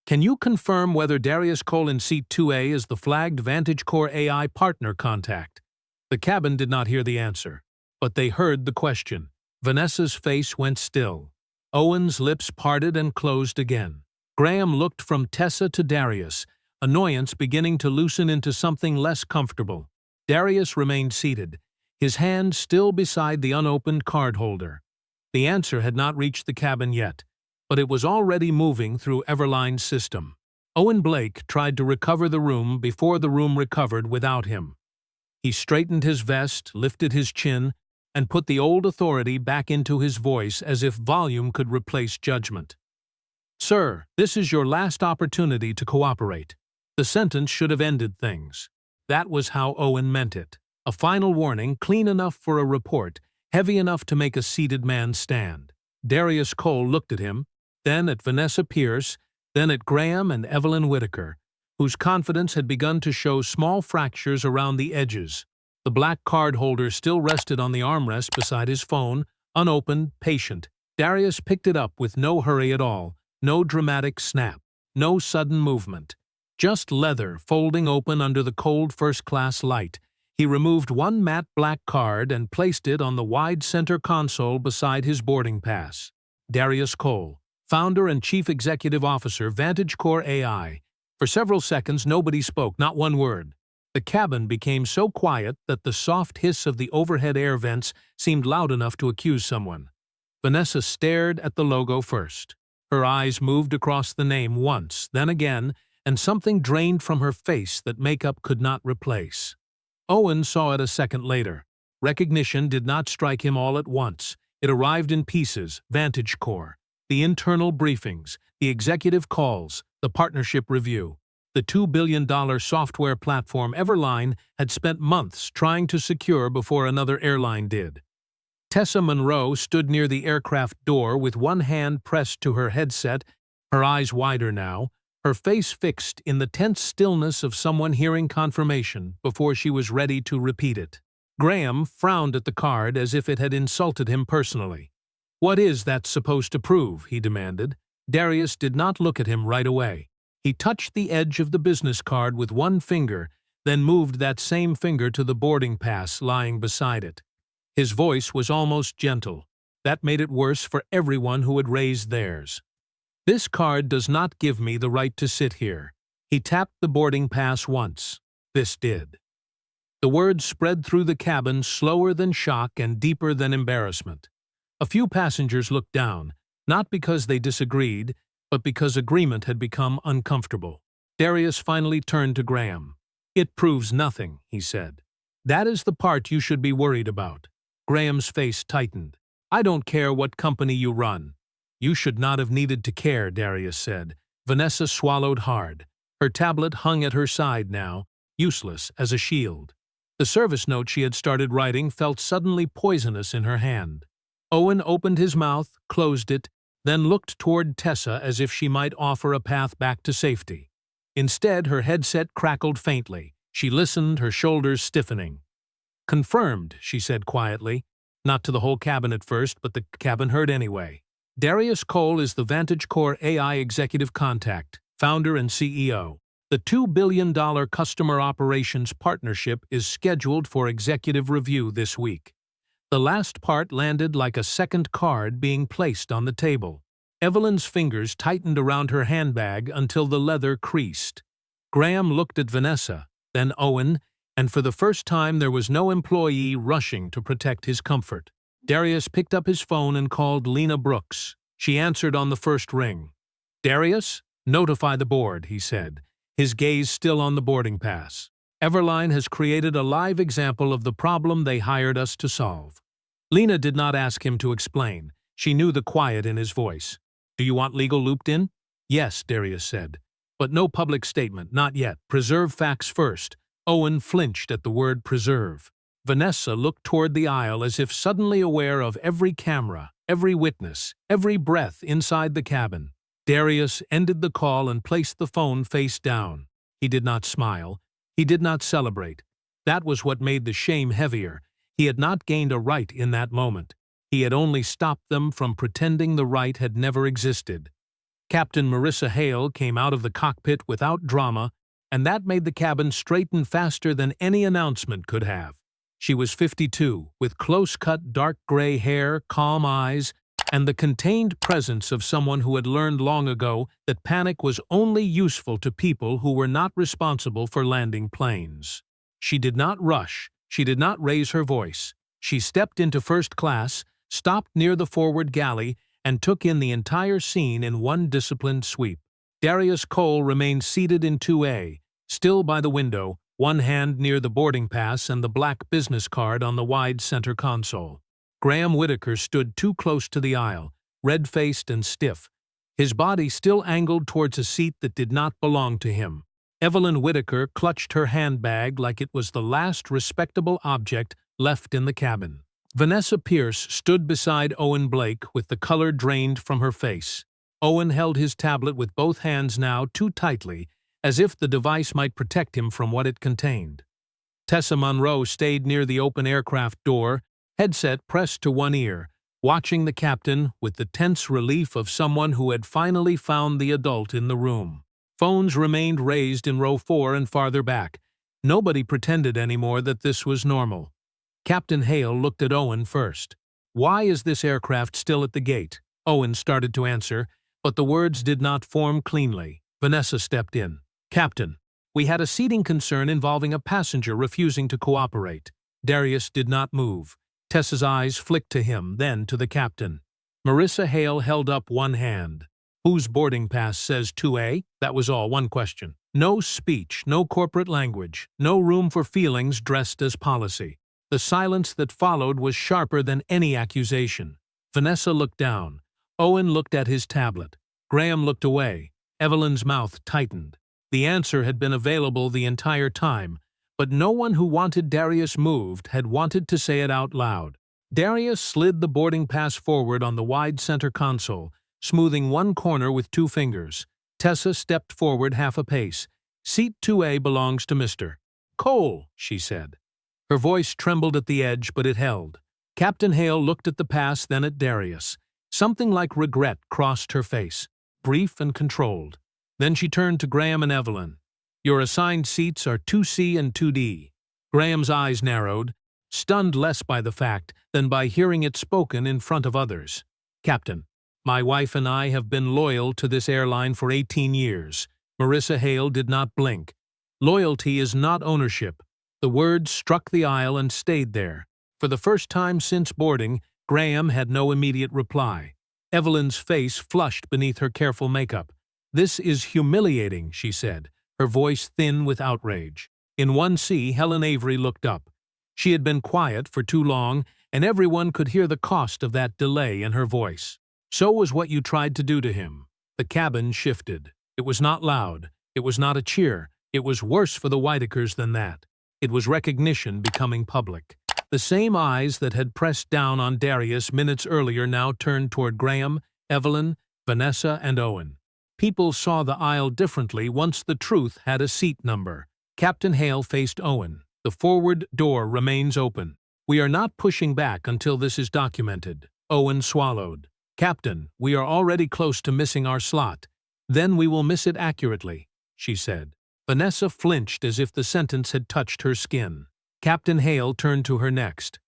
Can you confirm whether Darius Cole in seat 2A is the flagged VantageCore AI partner contact?" The cabin did not hear the answer, but they heard the question. Vanessa's face went still. Owen's lips parted and closed again. Graham looked from Tessa to Darius, annoyance beginning to loosen into something less comfortable. Darius remained seated, his hand still beside the unopened card holder. The answer had not reached the cabin yet, but it was already moving through Everline's system. Owen Blake tried to recover the room before the room recovered without him. He straightened his vest, lifted his chin, and put the old authority back into his voice as if volume could replace judgment. "Sir, this is your last opportunity to cooperate." The sentence should have ended things. That was how Owen meant it. A final warning, clean enough for a report, heavy enough to make a seated man stand. Darius Cole looked at him, then at Vanessa Pierce, then at Graham and Evelyn Whitaker, whose confidence had begun to show small fractures around the edges. The black card holder still rested on the armrest beside his phone, unopened, patient. Darius picked it up with no hurry at all, no dramatic snap, no sudden movement. Just leather folding open under the cold first-class light, He removed one matte black card and placed it on the wide center console beside his boarding pass. Darius Cole, founder and chief executive officer, VantageCore AI. For several seconds, nobody spoke, not one word. The cabin became so quiet that the soft hiss of the overhead air vents seemed loud enough to accuse someone. Vanessa stared at the logo first. Her eyes moved across the name once, then again, and something drained from her face that makeup could not replace. Owen saw it a second later. Recognition did not strike him all at once. It arrived in pieces: VantageCore, the internal briefings, the executive calls, the partnership review. The $2 billion software platform Everline had spent months trying to secure before another airline did. Tessa Monroe stood near the aircraft door with one hand pressed to her headset, her eyes wider now, her face fixed in the tense stillness of someone hearing confirmation before she was ready to repeat it. Graham frowned at the card as if it had insulted him personally. "What is that supposed to prove?" he demanded. Darius did not look at him right away. He touched the edge of the business card with one finger, then moved that same finger to the boarding pass lying beside it. His voice was almost gentle. That made it worse for everyone who had raised theirs. "This card does not give me the right to sit here." He tapped the boarding pass once. This did. The words spread through the cabin slower than shock and deeper than embarrassment. A few passengers looked down, not because they disagreed, but because agreement had become uncomfortable. Darius finally turned to Graham. "It proves nothing," he said. "That is the part you should be worried about." Graham's face tightened. "I don't care what company you run." "You should not have needed to care," Darius said. Vanessa swallowed hard. Her tablet hung at her side now, useless as a shield. The service note she had started writing felt suddenly poisonous in her hand. Owen opened his mouth, closed it, then looked toward Tessa as if she might offer a path back to safety. Instead, her headset crackled faintly. She listened, her shoulders stiffening. "Confirmed," she said quietly. Not to the whole cabin at first, but the cabin heard anyway. "Darius Cole is the VantageCore AI executive contact, founder and CEO. The $2 billion customer operations partnership is scheduled for executive review this week." The last part landed like a second card being placed on the table. Evelyn's fingers tightened around her handbag until the leather creased. Graham looked at Vanessa, then Owen, and for the first time there was no employee rushing to protect his comfort. Darius picked up his phone and called Lena Brooks. She answered on the first ring. "Darius, notify the board," he said, his gaze still on the boarding pass. "Everline has created a live example of the problem they hired us to solve." Lena did not ask him to explain. She knew the quiet in his voice. "Do you want legal looped in?" "Yes," Darius said. "But no public statement, not yet. Preserve facts first." Owen flinched at the word preserve. Vanessa looked toward the aisle as if suddenly aware of every camera, every witness, every breath inside the cabin. Darius ended the call and placed the phone face down. He did not smile. He did not celebrate. That was what made the shame heavier. He had not gained a right in that moment. He had only stopped them from pretending the right had never existed. Captain Marissa Hale came out of the cockpit without drama, and that made the cabin straighten faster than any announcement could have. She was 52, with close-cut dark gray hair, calm eyes, and the contained presence of someone who had learned long ago that panic was only useful to people who were not responsible for landing planes. She did not rush. She did not raise her voice. She stepped into first class, stopped near the forward galley, and took in the entire scene in one disciplined sweep. Darius Cole remained seated in 2A, still by the window, one hand near the boarding pass and the black business card on the wide center console. Graham Whitaker stood too close to the aisle, red-faced and stiff, his body still angled towards a seat that did not belong to him. Evelyn Whitaker clutched her handbag like it was the last respectable object left in the cabin. Vanessa Pierce stood beside Owen Blake with the color drained from her face. Owen held his tablet with both hands now too tightly, as if the device might protect him from what it contained. Tessa Monroe stayed near the open aircraft door, headset pressed to one ear, watching the captain with the tense relief of someone who had finally found the adult in the room. Phones remained raised in row 4 and farther back, Nobody pretended anymore that this was normal. Captain Hale looked at Owen first. "Why is this aircraft still at the gate?" Owen started to answer, but the words did not form cleanly. Vanessa stepped in. "Captain, we had a seating concern involving a passenger refusing to cooperate." Darius did not move. Tessa's eyes flicked to him, then to the captain. Marissa Hale held up one hand. "Whose boarding pass says 2A? That was all, one question. No speech, no corporate language, no room for feelings dressed as policy." The silence that followed was sharper than any accusation. Vanessa looked down. Owen looked at his tablet. Graham looked away. Evelyn's mouth tightened. The answer had been available the entire time, but no one who wanted Darius moved had wanted to say it out loud. Darius slid the boarding pass forward on the wide center console, smoothing one corner with 2 fingers. Tessa stepped forward half a pace. "Seat 2A belongs to Mr. Cole," she said. Her voice trembled at the edge, but it held. Captain Hale looked at the pass, then at Darius. Something like regret crossed her face, brief and controlled. Then she turned to Graham and Evelyn. "Your assigned seats are 2C and 2D. Graham's eyes narrowed, stunned less by the fact than by hearing it spoken in front of others. "Captain, my wife and I have been loyal to this airline for 18 years. Marissa Hale did not blink. "Loyalty is not ownership." The words struck the aisle and stayed there. For the first time since boarding, Graham had no immediate reply. Evelyn's face flushed beneath her careful makeup. "This is humiliating," she said, her voice thin with outrage. In 1C, Helen Avery looked up. She had been quiet for too long, and everyone could hear the cost of that delay in her voice. "So was what you tried to do to him." The cabin shifted. It was not loud. It was not a cheer. It was worse for the Whitakers than that. It was recognition becoming public. The same eyes that had pressed down on Darius minutes earlier now turned toward Graham, Evelyn, Vanessa, and Owen. People saw the aisle differently once the truth had a seat number. Captain Hale faced Owen. "The forward door remains open. We are not pushing back until this is documented." Owen swallowed. "Captain, we are already close to missing our slot. Then we will miss it accurately," she said. Vanessa flinched as if the sentence had touched her skin. Captain Hale turned to her next.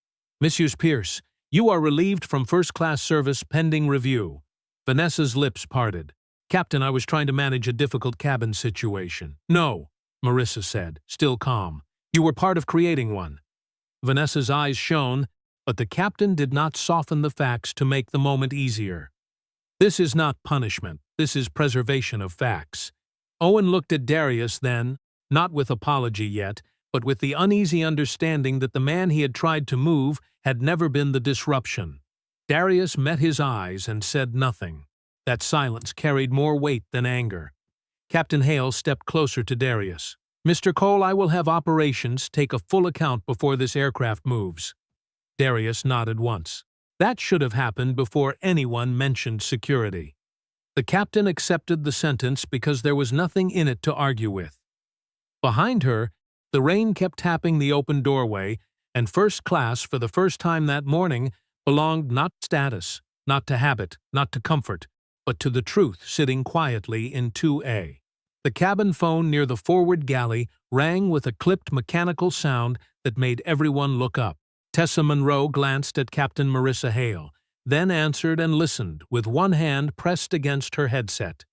"Mrs. Pierce, you are relieved from first-class service pending review." Vanessa's lips parted. "Captain, I was trying to manage a difficult cabin situation." "No," Marissa said, still calm. "You were part of creating one." Vanessa's eyes shone, but the captain did not soften the facts to make the moment easier. "This is not punishment. This is preservation of facts." Owen looked at Darius then, not with apology yet, but with the uneasy understanding that the man he had tried to move had never been the disruption. Darius met his eyes and said nothing. That silence carried more weight than anger. Captain Hale stepped closer to Darius. "Mr. Cole, I will have operations take a full account before this aircraft moves." Darius nodded once. That should have happened before anyone mentioned security. The captain accepted the sentence because there was nothing in it to argue with. Behind her, the rain kept tapping the open doorway, and first class, for the first time that morning, belonged not to status, not to habit, not to comfort, but to the truth sitting quietly in 2A. The cabin phone near the forward galley rang with a clipped mechanical sound that made everyone look up. Tessa Monroe glanced at Captain Marissa Hale, then answered and listened, with one hand pressed against her headset.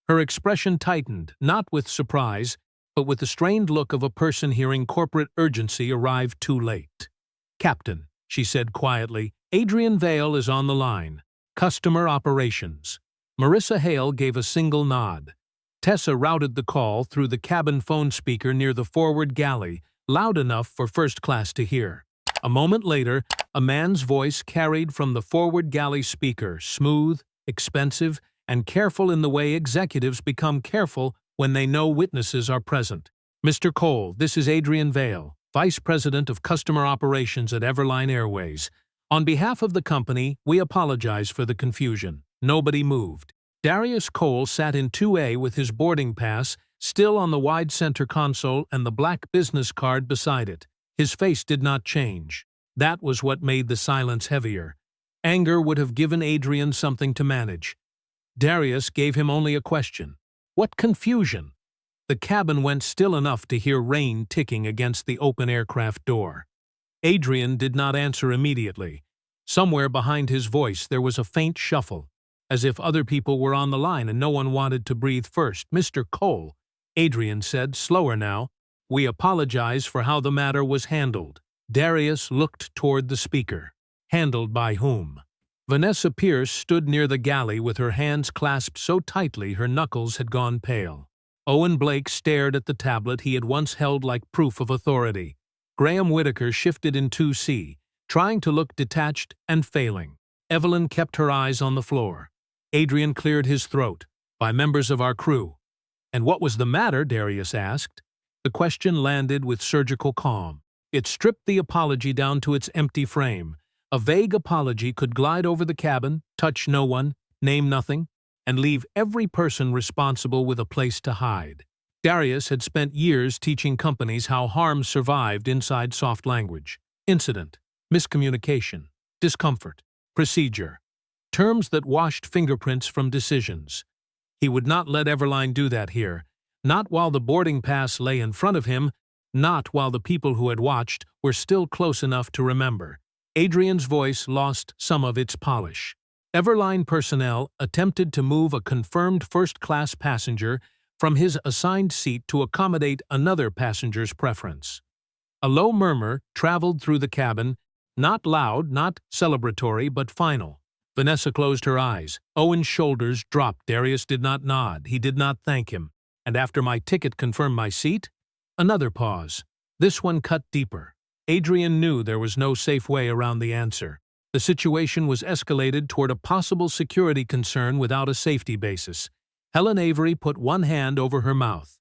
Her expression tightened, not with surprise, but with the strained look of a person hearing corporate urgency arrive too late. "Captain," she said quietly, "Adrian Vale is on the line. Customer operations." Marissa Hale gave a single nod. Tessa routed the call through the cabin phone speaker near the forward galley, loud enough for first class to hear. A moment later, a man's voice carried from the forward galley speaker, smooth, expensive, and careful in the way executives become careful when they know witnesses are present. "Mr. Cole, this is Adrian Vale, Vice President of Customer Operations at Everline Airways. On behalf of the company, we apologize for the confusion." Nobody moved. Darius Cole sat in 2A with his boarding pass still on the wide center console and the black business card beside it. His face did not change. That was what made the silence heavier. Anger would have given Adrian something to manage. Darius gave him only a question. What confusion? The cabin went still enough to hear rain ticking against the open aircraft door. Adrian did not answer immediately. Somewhere behind his voice there was a faint shuffle, as if other people were on the line and no one wanted to breathe first. "Mr. Cole," Adrian said, slower now, "we apologize for how the matter was handled." Darius looked toward the speaker. Handled by whom? Vanessa Pierce stood near the galley with her hands clasped so tightly her knuckles had gone pale. Owen Blake stared at the tablet he had once held like proof of authority. Graham Whitaker shifted in 2C, trying to look detached and failing. Evelyn kept her eyes on the floor. Adrian cleared his throat. "By members of our crew." "And what was the matter?" Darius asked. The question landed with surgical calm. It stripped the apology down to its empty frame. A vague apology could glide over the cabin, touch no one, name nothing, and leave every person responsible with a place to hide. Darius had spent years teaching companies how harm survived inside soft language. Incident, miscommunication, discomfort, procedure. Terms that washed fingerprints from decisions. He would not let Everline do that here. Not while the boarding pass lay in front of him, not while the people who had watched were still close enough to remember. Adrian's voice lost some of its polish. Everline personnel attempted to move a confirmed first-class passenger from his assigned seat to accommodate another passenger's preference. A low murmur traveled through the cabin, not loud, not celebratory, but final. Vanessa closed her eyes. Owen's shoulders dropped. Darius did not nod. He did not thank him. "And after my ticket confirmed my seat?" Another pause. This one cut deeper. Adrian knew there was no safe way around the answer. The situation was escalated toward a possible security concern without a safety basis. Helen Avery put one hand over her mouth.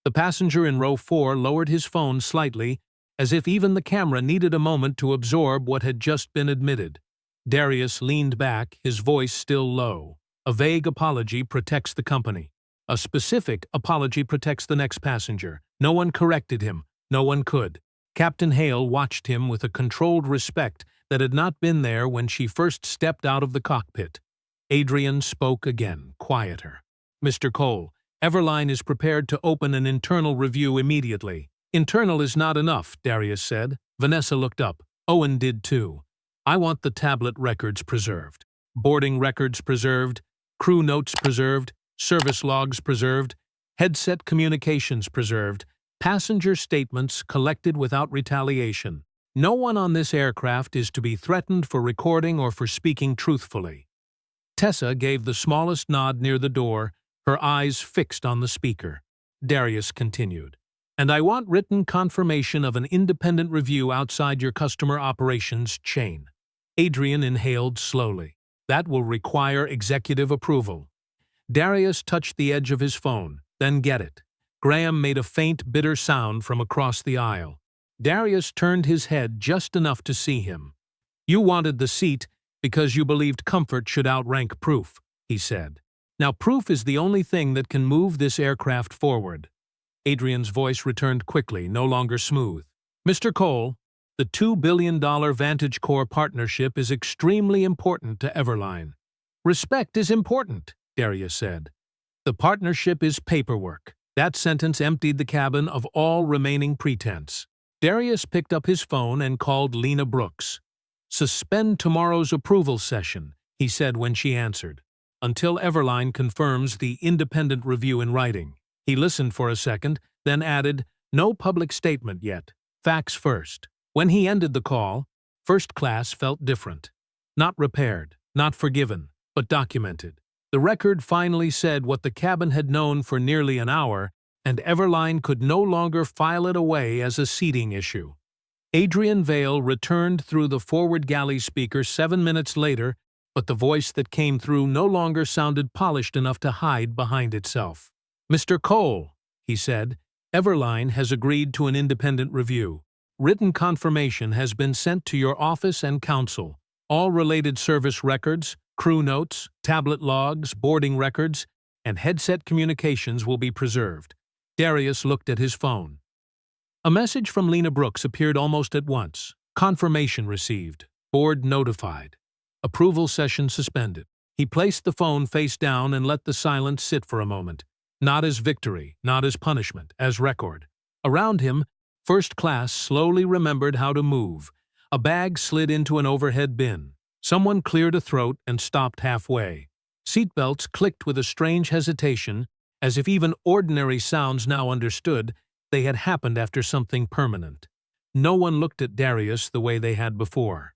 The passenger in row 4 lowered his phone slightly, as if even the camera needed a moment to absorb what had just been admitted. Darius leaned back, his voice still low. A vague apology protects the company. A specific apology protects the next passenger. No one corrected him. No one could. Captain Hale watched him with a controlled respect that had not been there when she first stepped out of the cockpit. Adrian spoke again, quieter. "Mr. Cole, Everline is prepared to open an internal review immediately." "Internal is not enough," Darius said. Vanessa looked up. Owen did too. "I want the tablet records preserved. Boarding records preserved, crew notes preserved, service logs preserved, headset communications preserved, passenger statements collected without retaliation. No one on this aircraft is to be threatened for recording or for speaking truthfully." Tessa gave the smallest nod near the door, her eyes fixed on the speaker. Darius continued. "And I want written confirmation of an independent review outside your customer operations chain." Adrian inhaled slowly. "That will require executive approval." Darius touched the edge of his phone. "Then get it." Graham made a faint, bitter sound from across the aisle. Darius turned his head just enough to see him. "You wanted the seat because you believed comfort should outrank proof," he said. "Now proof is the only thing that can move this aircraft forward." Adrian's voice returned quickly, no longer smooth. "Mr. Cole, the $2 billion VantageCore partnership is extremely important to Everline." "Respect is important," Darius said. "The partnership is paperwork." That sentence emptied the cabin of all remaining pretense. Darius picked up his phone and called Lena Brooks. "Suspend tomorrow's approval session," he said when she answered, "until Everline confirms the independent review in writing." He listened for a second, then added, "No public statement yet. Facts first." When he ended the call, First Class felt different. Not repaired, not forgiven, but documented. The record finally said what the cabin had known for nearly an hour, and Everline could no longer file it away as a seating issue. Adrian Vale returned through the forward galley speaker 7 minutes later, but the voice that came through no longer sounded polished enough to hide behind itself. "Mr. Cole," he said, "Everline has agreed to an independent review. Written confirmation has been sent to your office and council. All related service records, crew notes, tablet logs, boarding records, and headset communications will be preserved." Darius looked at his phone. A message from Lena Brooks appeared almost at once. "Confirmation received. Board notified. Approval session suspended." He placed the phone face down and let the silence sit for a moment. Not as victory, not as punishment, as record. Around him, first class slowly remembered how to move. A bag slid into an overhead bin. Someone cleared a throat and stopped halfway. Seatbelts clicked with a strange hesitation, as if even ordinary sounds now understood they had happened after something permanent. No one looked at Darius the way they had before.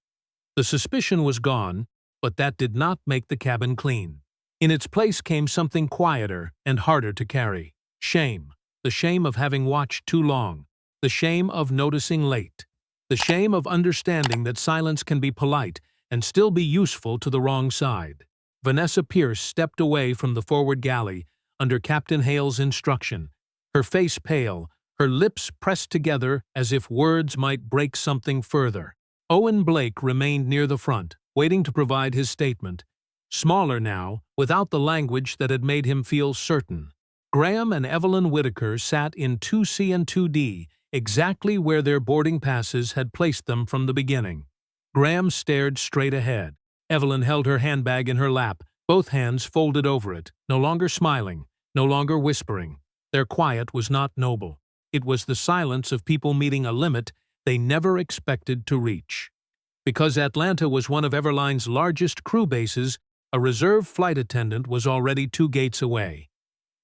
The suspicion was gone, but that did not make the cabin clean. In its place came something quieter and harder to carry. Shame. The shame of having watched too long. The shame of noticing late. The shame of understanding that silence can be polite and still be useful to the wrong side. Vanessa Pierce stepped away from the forward galley under Captain Hale's instruction, her face pale, her lips pressed together as if words might break something further. Owen Blake remained near the front, waiting to provide his statement. Smaller now, without the language that had made him feel certain. Graham and Evelyn Whitaker sat in 2C and 2D, exactly where their boarding passes had placed them from the beginning. Graham stared straight ahead. Evelyn held her handbag in her lap, both hands folded over it, no longer smiling, no longer whispering. Their quiet was not noble. It was the silence of people meeting a limit they never expected to reach. Because Atlanta was one of Everline's largest crew bases, a reserve flight attendant was already 2 gates away.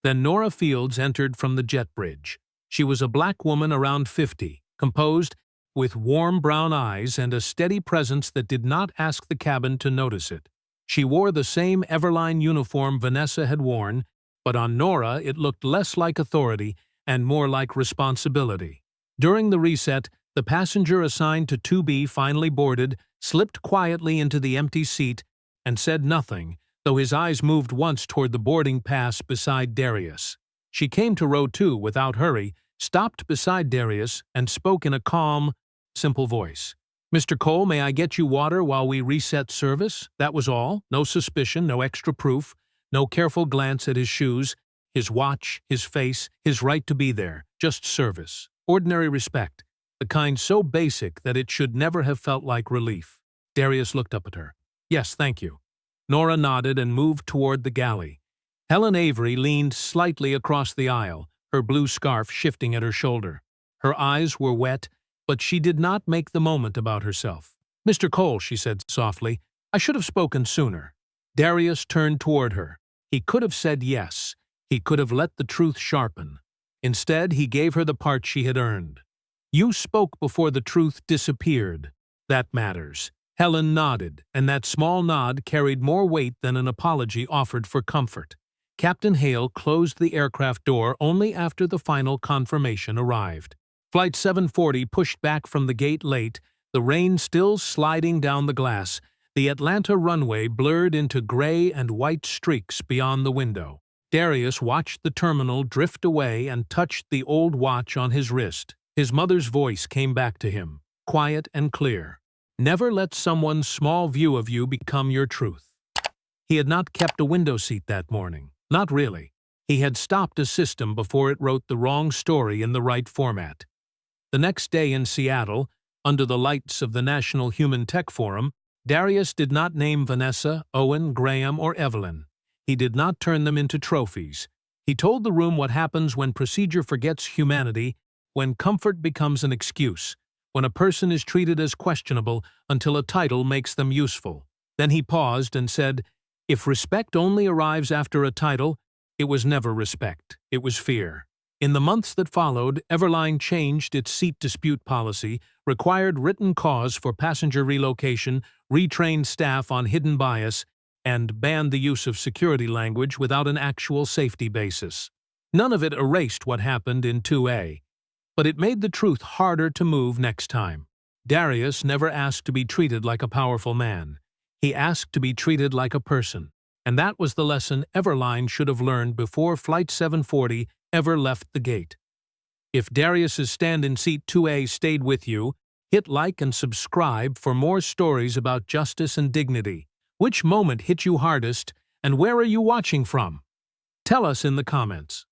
Then Nora Fields entered from the jet bridge. She was a black woman around 50, composed, with warm brown eyes and a steady presence that did not ask the cabin to notice it. She wore the same Everline uniform Vanessa had worn, but on Nora it looked less like authority and more like responsibility. During the reset, the passenger assigned to 2B finally boarded, slipped quietly into the empty seat, and said nothing, though his eyes moved once toward the boarding pass beside Darius. She came to row 2 without hurry, stopped beside Darius, and spoke in a calm, simple voice. "Mr. Cole, may I get you water while we reset service?" That was all. No suspicion, no extra proof, no careful glance at his shoes, his watch, his face, his right to be there. Just service. Ordinary respect. The kind so basic that it should never have felt like relief. Darius looked up at her. "Yes, thank you." Nora nodded and moved toward the galley. Helen Avery leaned slightly across the aisle, her blue scarf shifting at her shoulder. Her eyes were wet, but she did not make the moment about herself. "Mr. Cole," she said softly, "I should have spoken sooner." Darius turned toward her. He could have said yes. He could have let the truth sharpen. Instead, he gave her the part she had earned. "You spoke before the truth disappeared. That matters." Helen nodded, and that small nod carried more weight than an apology offered for comfort. Captain Hale closed the aircraft door only after the final confirmation arrived. Flight 740 pushed back from the gate late, the rain still sliding down the glass, the Atlanta runway blurred into gray and white streaks beyond the window. Darius watched the terminal drift away and touched the old watch on his wrist. His mother's voice came back to him, quiet and clear. "Never let someone's small view of you become your truth." He had not kept a window seat that morning. Not really. He had stopped a system before it wrote the wrong story in the right format. The next day in Seattle, under the lights of the National Human Tech Forum, Darius did not name Vanessa, Owen, Graham, or Evelyn. He did not turn them into trophies. He told the room what happens when procedure forgets humanity, when comfort becomes an excuse, when a person is treated as questionable until a title makes them useful. Then he paused and said, "If respect only arrives after a title, it was never respect, it was fear." In the months that followed, Everline changed its seat dispute policy, required written cause for passenger relocation, retrained staff on hidden bias, and banned the use of security language without an actual safety basis. None of it erased what happened in 2A, but it made the truth harder to move next time. Darius never asked to be treated like a powerful man. He asked to be treated like a person, and that was the lesson Everline should have learned before Flight 740 ever left the gate. If Darius's stand-in seat 2A stayed with you, hit like and subscribe for more stories about justice and dignity. Which moment hit you hardest, and where are you watching from? Tell us in the comments.